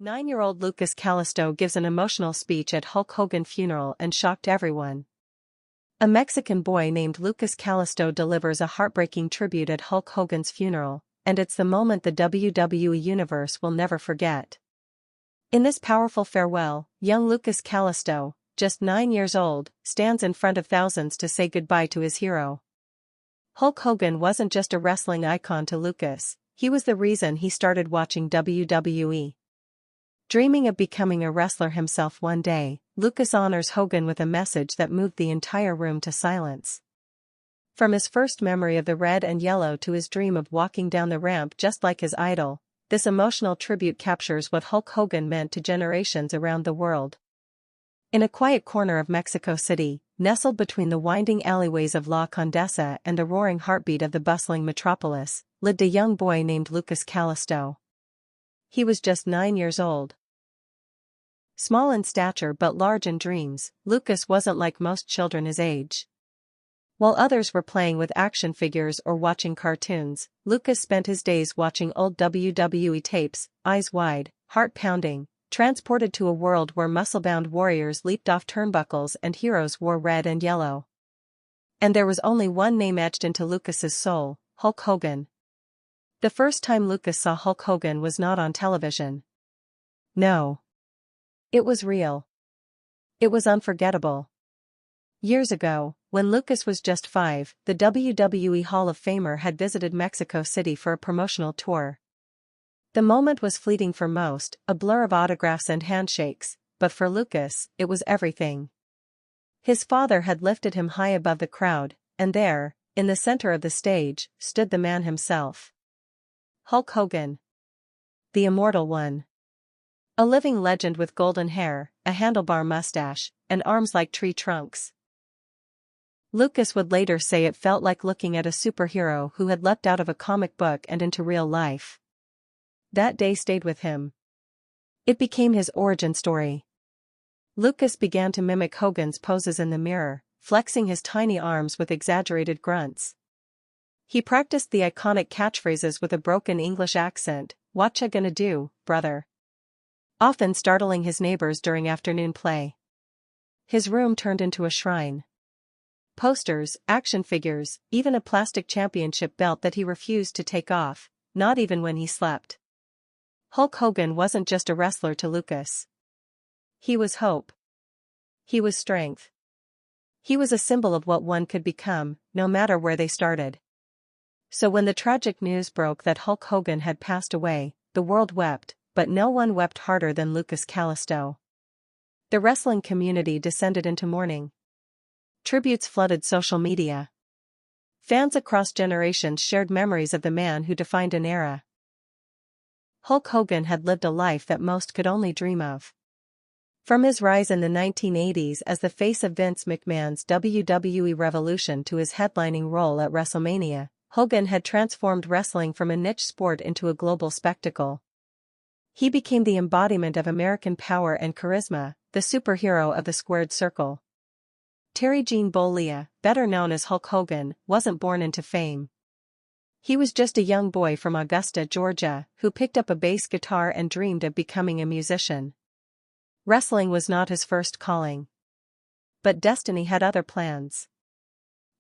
9-year-old Lucas Calisto gives an emotional speech at Hulk Hogan Funeral and shocked everyone. A Mexican boy named Lucas Calisto delivers a heartbreaking tribute at Hulk Hogan's funeral, and it's the moment the WWE Universe will never forget. In this powerful farewell, young Lucas Calisto, just 9 years old, stands in front of thousands to say goodbye to his hero. Hulk Hogan wasn't just a wrestling icon to Lucas, he was the reason he started watching WWE. Dreaming of becoming a wrestler himself one day, Lucas honors Hogan with a message that moved the entire room to silence. From his first memory of the red and yellow to his dream of walking down the ramp just like his idol, this emotional tribute captures what Hulk Hogan meant to generations around the world. In a quiet corner of Mexico City, nestled between the winding alleyways of La Condesa and the roaring heartbeat of the bustling metropolis, lived a young boy named Lucas Calisto. He was just 9 years old. Small in stature but large in dreams, Lucas wasn't like most children his age. While others were playing with action figures or watching cartoons, Lucas spent his days watching old WWE tapes, eyes wide, heart pounding, transported to a world where muscle-bound warriors leaped off turnbuckles and heroes wore red and yellow. And there was only one name etched into Lucas's soul: Hulk Hogan. The first time Lucas saw Hulk Hogan was not on television. No. It was real. It was unforgettable. Years ago, when Lucas was just 5, the WWE Hall of Famer had visited Mexico City for a promotional tour. The moment was fleeting for most, a blur of autographs and handshakes, but for Lucas, it was everything. His father had lifted him high above the crowd, and there, in the center of the stage, stood the man himself. Hulk Hogan. The Immortal One. A living legend with golden hair, a handlebar mustache, and arms like tree trunks. Lucas would later say it felt like looking at a superhero who had leapt out of a comic book and into real life. That day stayed with him. It became his origin story. Lucas began to mimic Hogan's poses in the mirror, flexing his tiny arms with exaggerated grunts. He practiced the iconic catchphrases with a broken English accent, "Whatcha gonna do, brother?" Often startling his neighbors during afternoon play. His room turned into a shrine. Posters, action figures, even a plastic championship belt that he refused to take off, not even when he slept. Hulk Hogan wasn't just a wrestler to Lucas. He was hope. He was strength. He was a symbol of what one could become, no matter where they started. So when the tragic news broke that Hulk Hogan had passed away, the world wept, but no one wept harder than Lucas Calisto. The wrestling community descended into mourning. Tributes flooded social media. Fans across generations shared memories of the man who defined an era. Hulk Hogan had lived a life that most could only dream of. From his rise in the 1980s as the face of Vince McMahon's WWE Revolution to his headlining role at WrestleMania, Hogan had transformed wrestling from a niche sport into a global spectacle. He became the embodiment of American power and charisma, the superhero of the squared circle. Terry Gene Bollea, better known as Hulk Hogan, wasn't born into fame. He was just a young boy from Augusta, Georgia, who picked up a bass guitar and dreamed of becoming a musician. Wrestling was not his first calling. But destiny had other plans.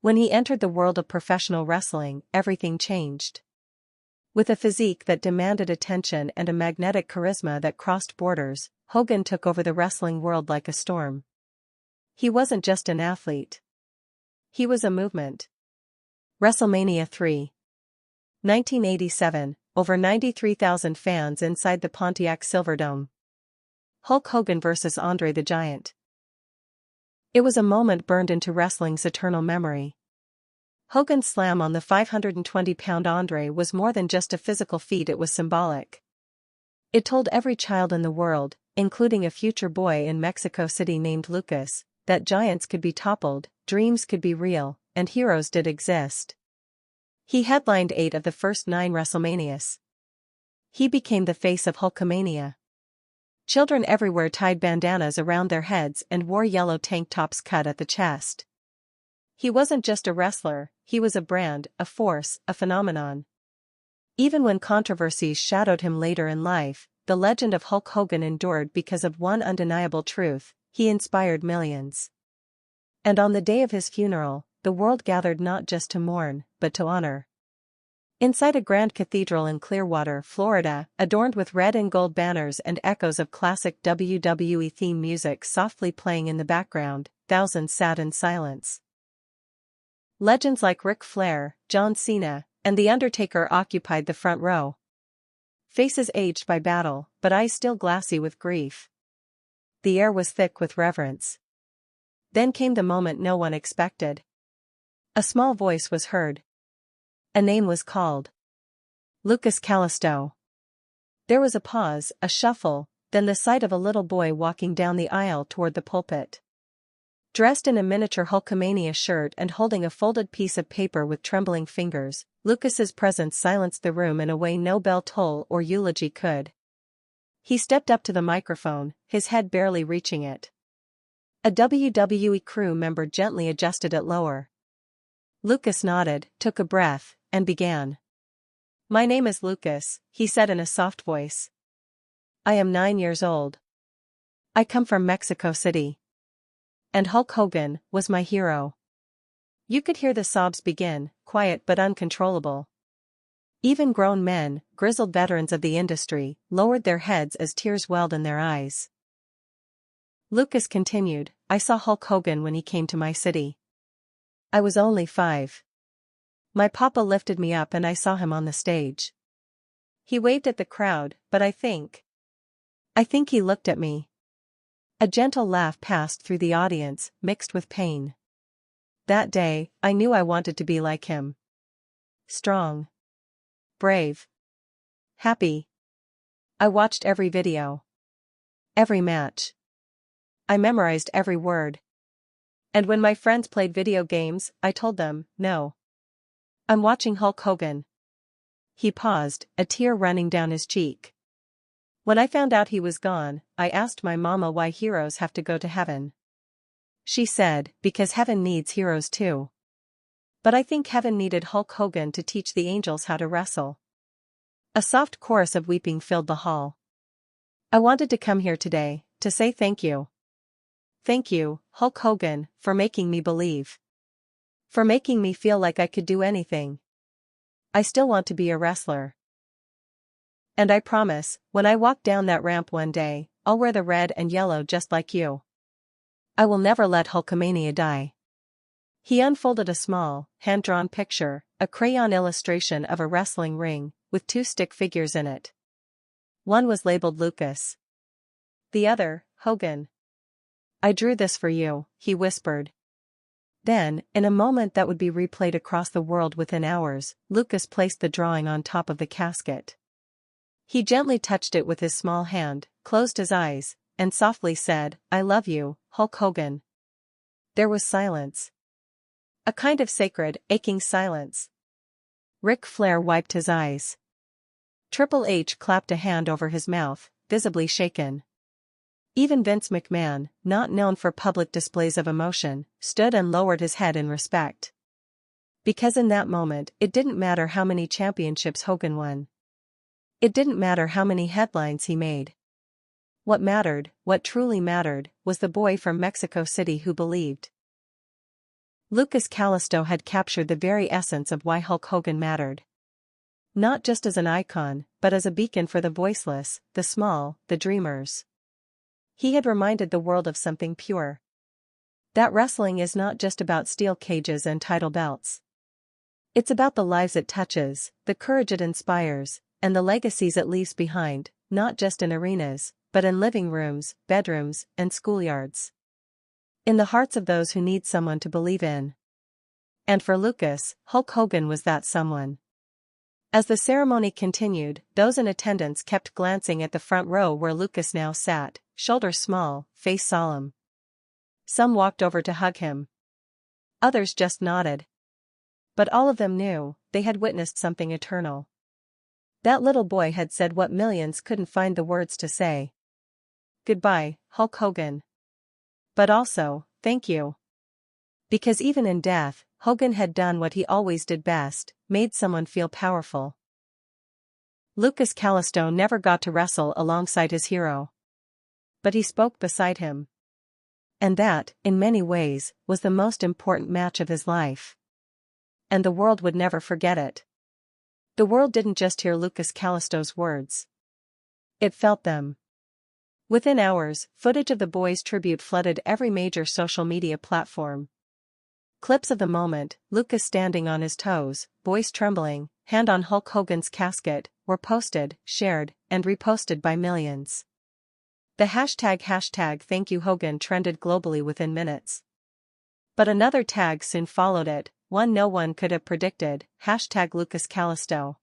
When he entered the world of professional wrestling, everything changed. With a physique that demanded attention and a magnetic charisma that crossed borders, Hogan took over the wrestling world like a storm. He wasn't just an athlete. He was a movement. WrestleMania 3. 1987, over 93,000 fans inside the Pontiac Silverdome. Hulk Hogan vs. Andre the Giant. It was a moment burned into wrestling's eternal memory. Hogan's slam on the 520-pound Andre was more than just a physical feat, it was symbolic. It told every child in the world, including a future boy in Mexico City named Lucas, that giants could be toppled, dreams could be real, and heroes did exist. He headlined 8 of the first 9 WrestleManias. He became the face of Hulkamania. Children everywhere tied bandanas around their heads and wore yellow tank tops cut at the chest. He wasn't just a wrestler, he was a brand, a force, a phenomenon. Even when controversies shadowed him later in life, the legend of Hulk Hogan endured because of one undeniable truth: he inspired millions. And on the day of his funeral, the world gathered not just to mourn, but to honor. Inside a grand cathedral in Clearwater, Florida, adorned with red and gold banners and echoes of classic WWE theme music softly playing in the background, thousands sat in silence. Legends like Ric Flair, John Cena, and The Undertaker occupied the front row. Faces aged by battle, but eyes still glassy with grief. The air was thick with reverence. Then came the moment no one expected. A small voice was heard. A name was called. Lucas Calisto. There was a pause, a shuffle, then the sight of a little boy walking down the aisle toward the pulpit. Dressed in a miniature Hulkamania shirt and holding a folded piece of paper with trembling fingers, Lucas's presence silenced the room in a way no bell toll or eulogy could. He stepped up to the microphone, his head barely reaching it. A WWE crew member gently adjusted it lower. Lucas nodded, took a breath, and began. "My name is Lucas," he said in a soft voice. "I am 9 years old. I come from Mexico City. And Hulk Hogan was my hero." You could hear the sobs begin, quiet but uncontrollable. Even grown men, grizzled veterans of the industry, lowered their heads as tears welled in their eyes. Lucas continued, "I saw Hulk Hogan when he came to my city. I was only 5. My papa lifted me up and I saw him on the stage. He waved at the crowd, but I think he looked at me." A gentle laugh passed through the audience, mixed with pain. "That day, I knew I wanted to be like him. Strong. Brave. Happy. I watched every video. Every match. I memorized every word. And when my friends played video games, I told them, no. I'm watching Hulk Hogan." He paused, a tear running down his cheek. "When I found out he was gone, I asked my mama why heroes have to go to heaven. She said, because heaven needs heroes too. But I think heaven needed Hulk Hogan to teach the angels how to wrestle." A soft chorus of weeping filled the hall. "I wanted to come here today, to say thank you. Thank you, Hulk Hogan, for making me believe. For making me feel like I could do anything. I still want to be a wrestler. And I promise, when I walk down that ramp one day, I'll wear the red and yellow just like you. I will never let Hulkamania die." He unfolded a small, hand-drawn picture, a crayon illustration of a wrestling ring, with 2 stick figures in it. One was labeled Lucas. The other, Hogan. "I drew this for you," he whispered. Then, in a moment that would be replayed across the world within hours, Lucas placed the drawing on top of the casket. He gently touched it with his small hand, closed his eyes, and softly said, "I love you, Hulk Hogan." There was silence. A kind of sacred, aching silence. Ric Flair wiped his eyes. Triple H clapped a hand over his mouth, visibly shaken. Even Vince McMahon, not known for public displays of emotion, stood and lowered his head in respect. Because in that moment, it didn't matter how many championships Hogan won. It didn't matter how many headlines he made. What mattered, what truly mattered, was the boy from Mexico City who believed. Lucas Calisto had captured the very essence of why Hulk Hogan mattered. Not just as an icon, but as a beacon for the voiceless, the small, the dreamers. He had reminded the world of something pure. That wrestling is not just about steel cages and title belts. It's about the lives it touches, the courage it inspires, and the legacies it leaves behind, not just in arenas, but in living rooms, bedrooms, and schoolyards. In the hearts of those who need someone to believe in. And for Lucas, Hulk Hogan was that someone. As the ceremony continued, those in attendance kept glancing at the front row where Lucas now sat, shoulders small, face solemn. Some walked over to hug him. Others just nodded. But all of them knew, they had witnessed something eternal. That little boy had said what millions couldn't find the words to say. Goodbye, Hulk Hogan. But also, thank you. Because even in death, Hogan had done what he always did best, made someone feel powerful. Lucas Calisto never got to wrestle alongside his hero. But he spoke beside him. And that, in many ways, was the most important match of his life. And the world would never forget it. The world didn't just hear Lucas Calisto's words. It felt them. Within hours, footage of the boy's tribute flooded every major social media platform. Clips of the moment, Lucas standing on his toes, voice trembling, hand on Hulk Hogan's casket, were posted, shared, and reposted by millions. The hashtag #ThankYouHogan trended globally within minutes. But another tag soon followed it, one no one could have predicted, #LucasCalisto.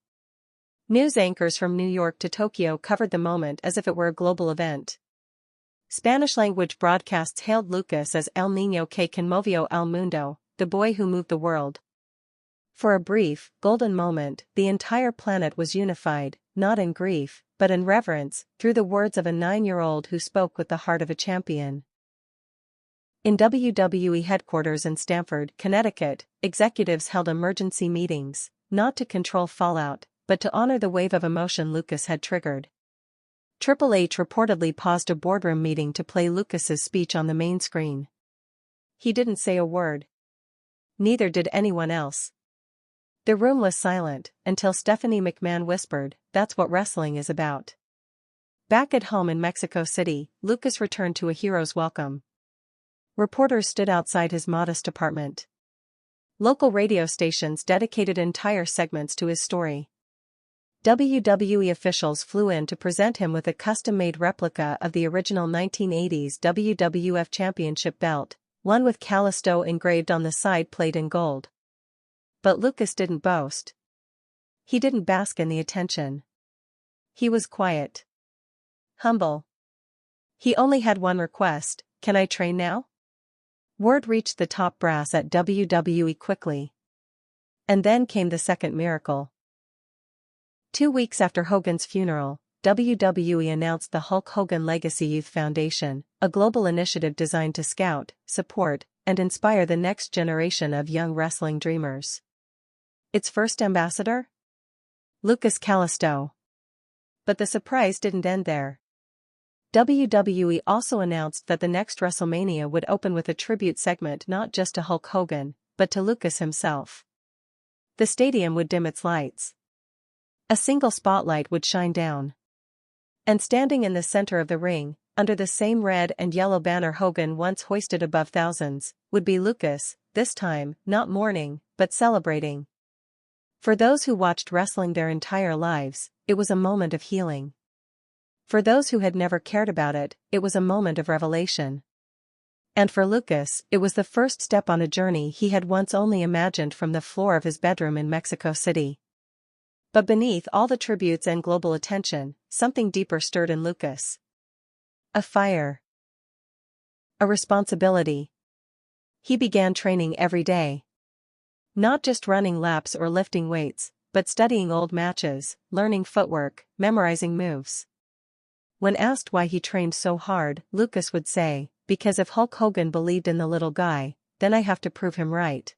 News anchors from New York to Tokyo covered the moment as if it were a global event. Spanish-language broadcasts hailed Lucas as El Niño que conmovió al mundo, the boy who moved the world. For a brief, golden moment, the entire planet was unified, not in grief, but in reverence, through the words of a 9-year-old who spoke with the heart of a champion. In WWE headquarters in Stamford, Connecticut, executives held emergency meetings, not to control fallout, but to honor the wave of emotion Lucas had triggered. Triple H reportedly paused a boardroom meeting to play Lucas's speech on the main screen. He didn't say a word. Neither did anyone else. The room was silent, until Stephanie McMahon whispered, "That's what wrestling is about." Back at home in Mexico City, Lucas returned to a hero's welcome. Reporters stood outside his modest apartment. Local radio stations dedicated entire segments to his story. WWE officials flew in to present him with a custom-made replica of the original 1980s WWF Championship belt, one with Calisto engraved on the side plate in gold. But Lucas didn't boast. He didn't bask in the attention. He was quiet. Humble. He only had one request: "Can I train now?" Word reached the top brass at WWE quickly. And then came the second miracle. 2 weeks after Hogan's funeral, WWE announced the Hulk Hogan Legacy Youth Foundation, a global initiative designed to scout, support, and inspire the next generation of young wrestling dreamers. Its first ambassador? Lucas Calisto. But the surprise didn't end there. WWE also announced that the next WrestleMania would open with a tribute segment not just to Hulk Hogan, but to Lucas himself. The stadium would dim its lights. A single spotlight would shine down. And standing in the center of the ring, under the same red and yellow banner Hogan once hoisted above thousands, would be Lucas, this time, not mourning, but celebrating. For those who watched wrestling their entire lives, it was a moment of healing. For those who had never cared about it, it was a moment of revelation. And for Lucas, it was the first step on a journey he had once only imagined from the floor of his bedroom in Mexico City. But beneath all the tributes and global attention, something deeper stirred in Lucas. A fire. A responsibility. He began training every day. Not just running laps or lifting weights, but studying old matches, learning footwork, memorizing moves. When asked why he trained so hard, Lucas would say, "Because if Hulk Hogan believed in the little guy, then I have to prove him right."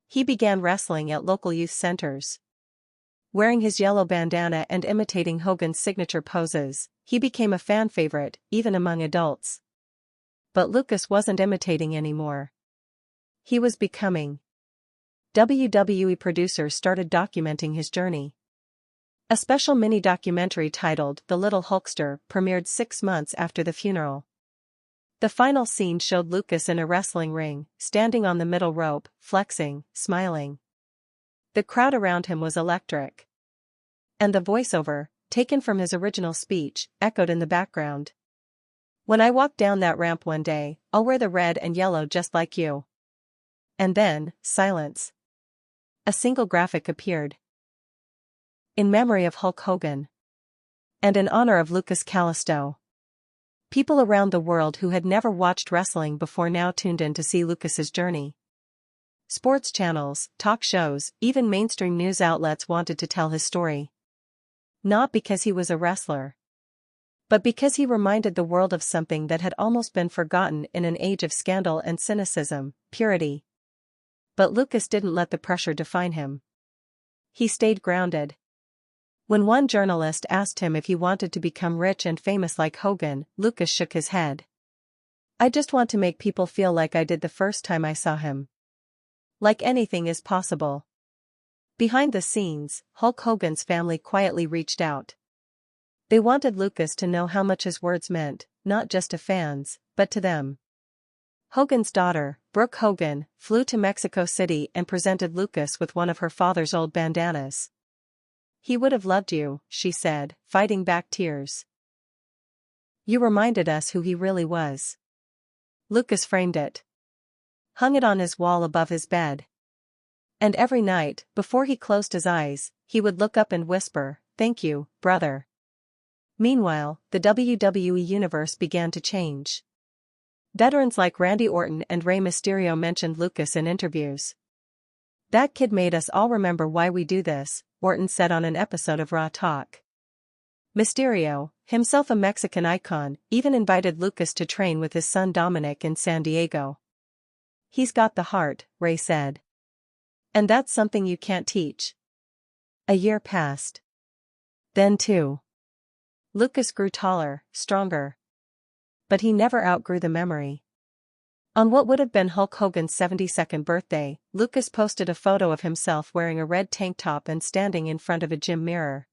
He began wrestling at local youth centers. Wearing his yellow bandana and imitating Hogan's signature poses, he became a fan favorite, even among adults. But Lucas wasn't imitating anymore. He was becoming. WWE producers started documenting his journey. A special mini-documentary titled The Little Hulkster premiered 6 months after the funeral. The final scene showed Lucas in a wrestling ring, standing on the middle rope, flexing, smiling. The crowd around him was electric. And the voiceover, taken from his original speech, echoed in the background. "When I walk down that ramp one day, I'll wear the red and yellow just like you." And then, silence. A single graphic appeared. In memory of Hulk Hogan. And in honor of Lucas Calisto. People around the world who had never watched wrestling before now tuned in to see Lucas's journey. Sports channels, talk shows, even mainstream news outlets wanted to tell his story. Not because he was a wrestler, but because he reminded the world of something that had almost been forgotten in an age of scandal and cynicism: purity. But Lucas didn't let the pressure define him. He stayed grounded. When one journalist asked him if he wanted to become rich and famous like Hogan, Lucas shook his head. "I just want to make people feel like I did the first time I saw him. Like anything is possible." Behind the scenes, Hulk Hogan's family quietly reached out. They wanted Lucas to know how much his words meant, not just to fans, but to them. Hogan's daughter, Brooke Hogan, flew to Mexico City and presented Lucas with one of her father's old bandanas. "He would have loved you," she said, fighting back tears. "You reminded us who he really was." Lucas framed it. Hung it on his wall above his bed. And every night, before he closed his eyes, he would look up and whisper, "Thank you, brother." Meanwhile, the WWE universe began to change. Veterans like Randy Orton and Rey Mysterio mentioned Lucas in interviews. "That kid made us all remember why we do this," Orton said on an episode of Raw Talk. Mysterio, himself a Mexican icon, even invited Lucas to train with his son Dominic in San Diego. "He's got the heart," Rey said. "And that's something you can't teach." A year passed. Then too. Lucas grew taller, stronger. But he never outgrew the memory. On what would have been Hulk Hogan's 72nd birthday, Lucas posted a photo of himself wearing a red tank top and standing in front of a gym mirror.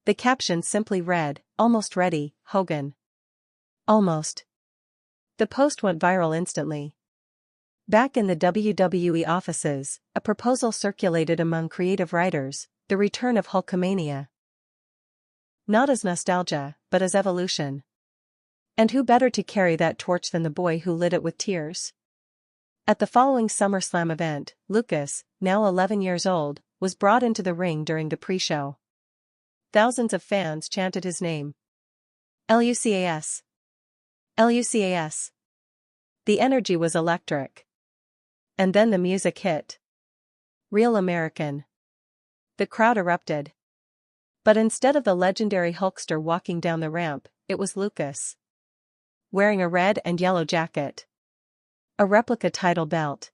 The caption simply read, "Almost ready, Hogan." Almost. The post went viral instantly. Back in the WWE offices, a proposal circulated among creative writers: the return of Hulkamania. Not as nostalgia, but as evolution. And who better to carry that torch than the boy who lit it with tears? At the following SummerSlam event, Lucas, now 11 years old, was brought into the ring during the pre-show. Thousands of fans chanted his name. Lucas. Lucas. The energy was electric. And then the music hit. Real American. The crowd erupted. But instead of the legendary Hulkster walking down the ramp, it was Lucas. Wearing a red and yellow jacket. A replica title belt.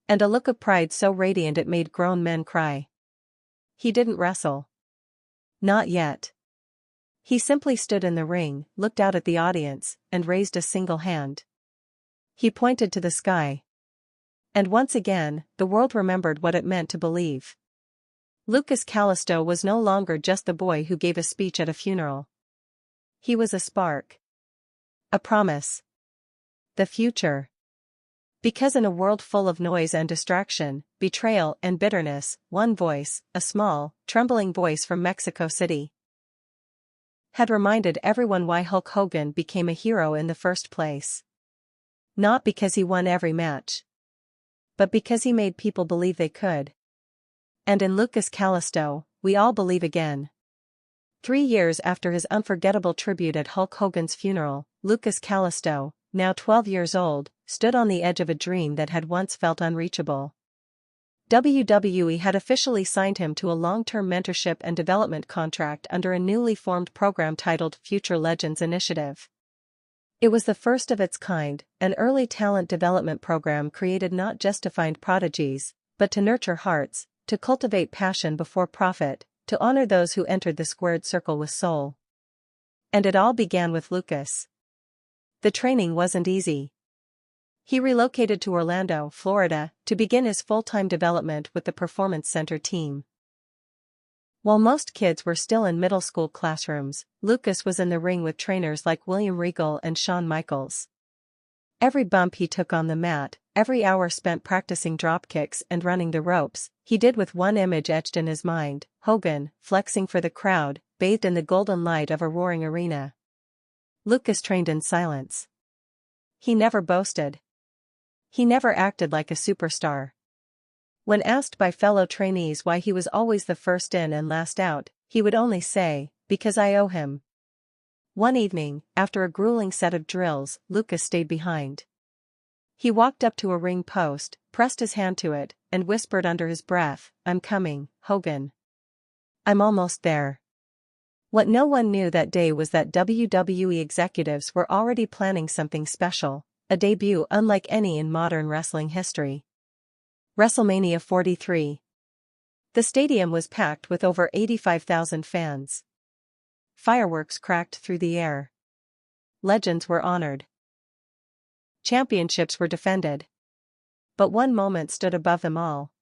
And a look of pride so radiant it made grown men cry. He didn't wrestle. Not yet. He simply stood in the ring, looked out at the audience, and raised a single hand. He pointed to the sky. And once again, the world remembered what it meant to believe. Lucas Calisto was no longer just the boy who gave a speech at a funeral. He was a spark. A promise. The future. Because in a world full of noise and distraction, betrayal and bitterness, one voice, a small, trembling voice from Mexico City, had reminded everyone why Hulk Hogan became a hero in the first place. Not because he won every match, but because he made people believe they could. And in Lucas Calisto, we all believe again. 3 years after his unforgettable tribute at Hulk Hogan's funeral, Lucas Calisto, now 12 years old, stood on the edge of a dream that had once felt unreachable. WWE had officially signed him to a long-term mentorship and development contract under a newly formed program titled Future Legends Initiative. It was the first of its kind, an early talent development program created not just to find prodigies, but to nurture hearts, to cultivate passion before profit, to honor those who entered the squared circle with soul. And it all began with Lucas. The training wasn't easy. He relocated to Orlando, Florida, to begin his full-time development with the Performance Center team. While most kids were still in middle school classrooms, Lucas was in the ring with trainers like William Regal and Shawn Michaels. Every bump he took on the mat, every hour spent practicing dropkicks and running the ropes, he did with one image etched in his mind: Hogan, flexing for the crowd, bathed in the golden light of a roaring arena. Lucas trained in silence. He never boasted. He never acted like a superstar. When asked by fellow trainees why he was always the first in and last out, he would only say, "Because I owe him." One evening, after a grueling set of drills, Lucas stayed behind. He walked up to a ring post, pressed his hand to it, and whispered under his breath, "I'm coming, Hogan. I'm almost there." What no one knew that day was that WWE executives were already planning something special, a debut unlike any in modern wrestling history. WrestleMania 43. The stadium was packed with over 85,000 fans. Fireworks cracked through the air. Legends were honored. Championships were defended. But one moment stood above them all.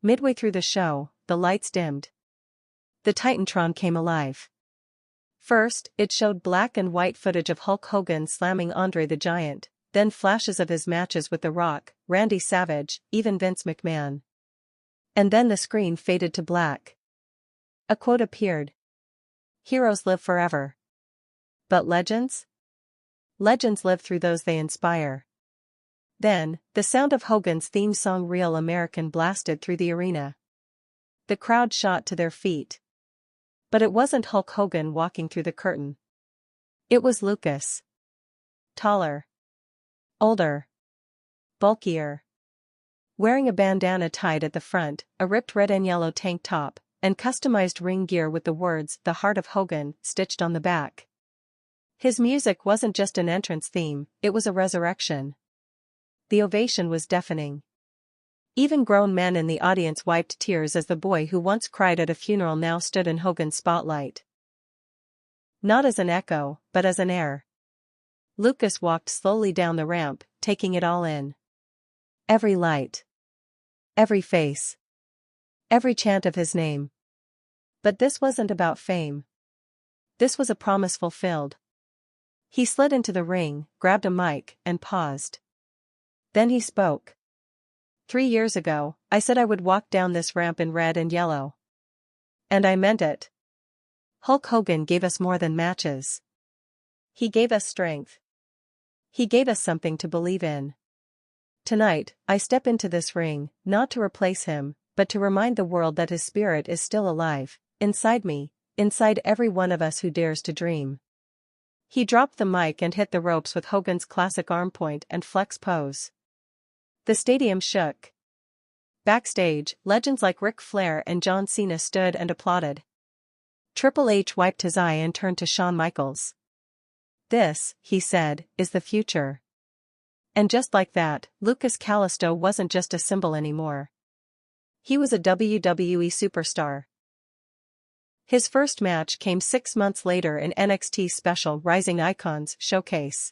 Midway through the show, the lights dimmed. The Titantron came alive. First, it showed black and white footage of Hulk Hogan slamming Andre the Giant, then flashes of his matches with The Rock, Randy Savage, even Vince McMahon. And then the screen faded to black. A quote appeared. "Heroes live forever. But legends? Legends live through those they inspire." Then, the sound of Hogan's theme song Real American blasted through the arena. The crowd shot to their feet. But it wasn't Hulk Hogan walking through the curtain. It was Lucas. Taller. Older. Bulkier. Wearing a bandana tied at the front, a ripped red and yellow tank top, and customized ring gear with the words "The Heart of Hogan" stitched on the back. His music wasn't just an entrance theme, it was a resurrection. The ovation was deafening. Even grown men in the audience wiped tears as the boy who once cried at a funeral now stood in Hogan's spotlight. Not as an echo, but as an heir. Lucas walked slowly down the ramp, taking it all in. Every light. Every face. Every chant of his name. But this wasn't about fame. This was a promise fulfilled. He slid into the ring, grabbed a mic, and paused. Then he spoke. 3 years ago, I said I would walk down this ramp in red and yellow. And I meant it. Hulk Hogan gave us more than matches. He gave us strength. He gave us something to believe in. Tonight, I step into this ring, not to replace him, but to remind the world that his spirit is still alive, inside me, inside every one of us who dares to dream. He dropped the mic and hit the ropes with Hogan's classic arm point and flex pose. The stadium shook. Backstage, legends like Ric Flair and John Cena stood and applauded. Triple H wiped his eye and turned to Shawn Michaels. "This," he said, "is the future." And just like that, Lucas Calisto wasn't just a symbol anymore. He was a WWE superstar. His first match came 6 months later in NXT's special Rising Icons showcase.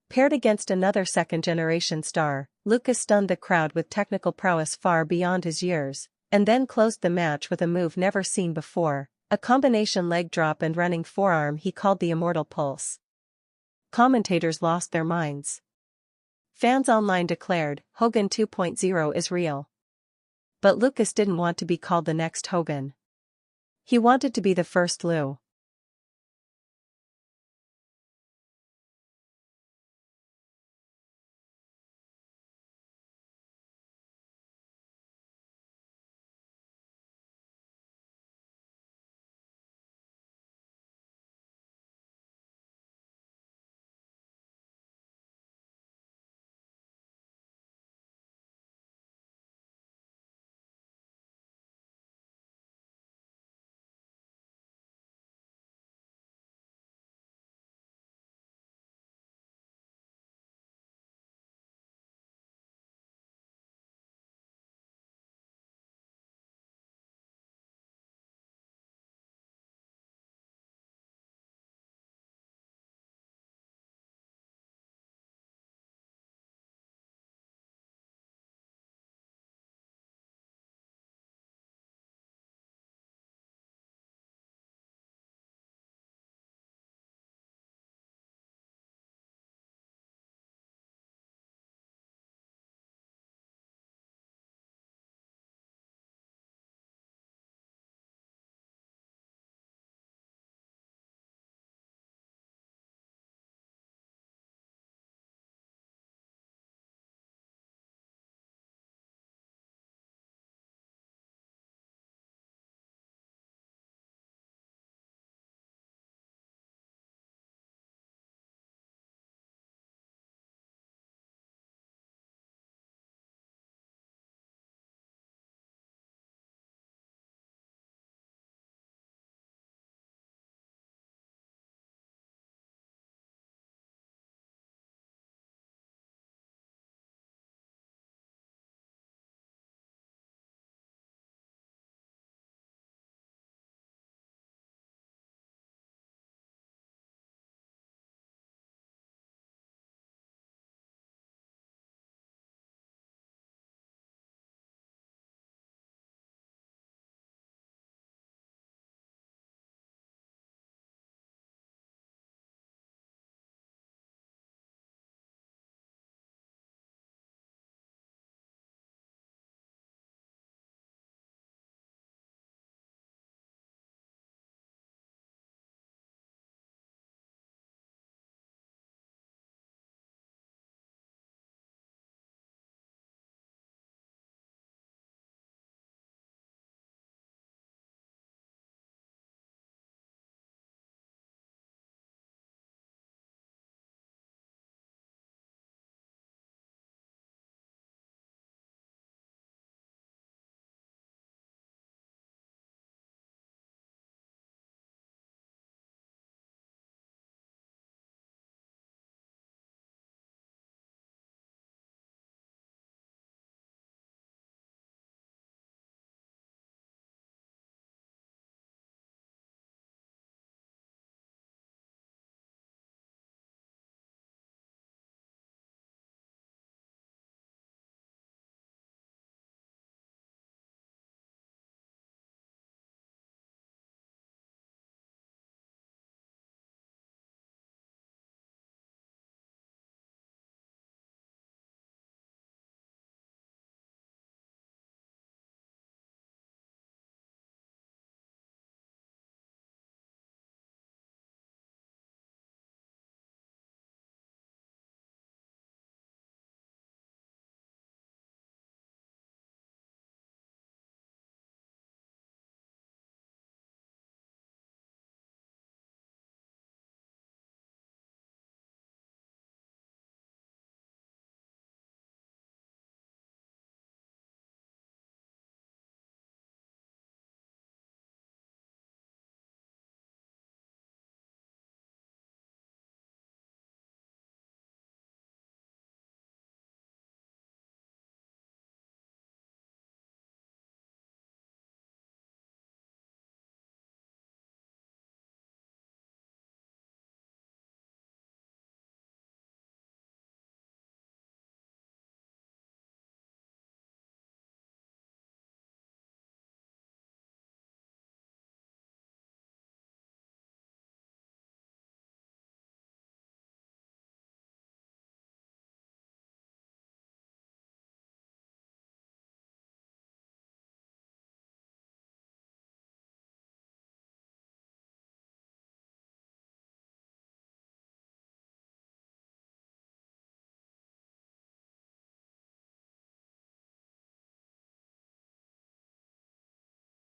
Paired against another second-generation star, Lucas stunned the crowd with technical prowess far beyond his years, and then closed the match with a move never seen before, a combination leg drop and running forearm he called the Immortal Pulse. Commentators lost their minds. Fans online declared, "Hogan 2.0 is real." But Lucas didn't want to be called the next Hogan. He wanted to be the first Lou.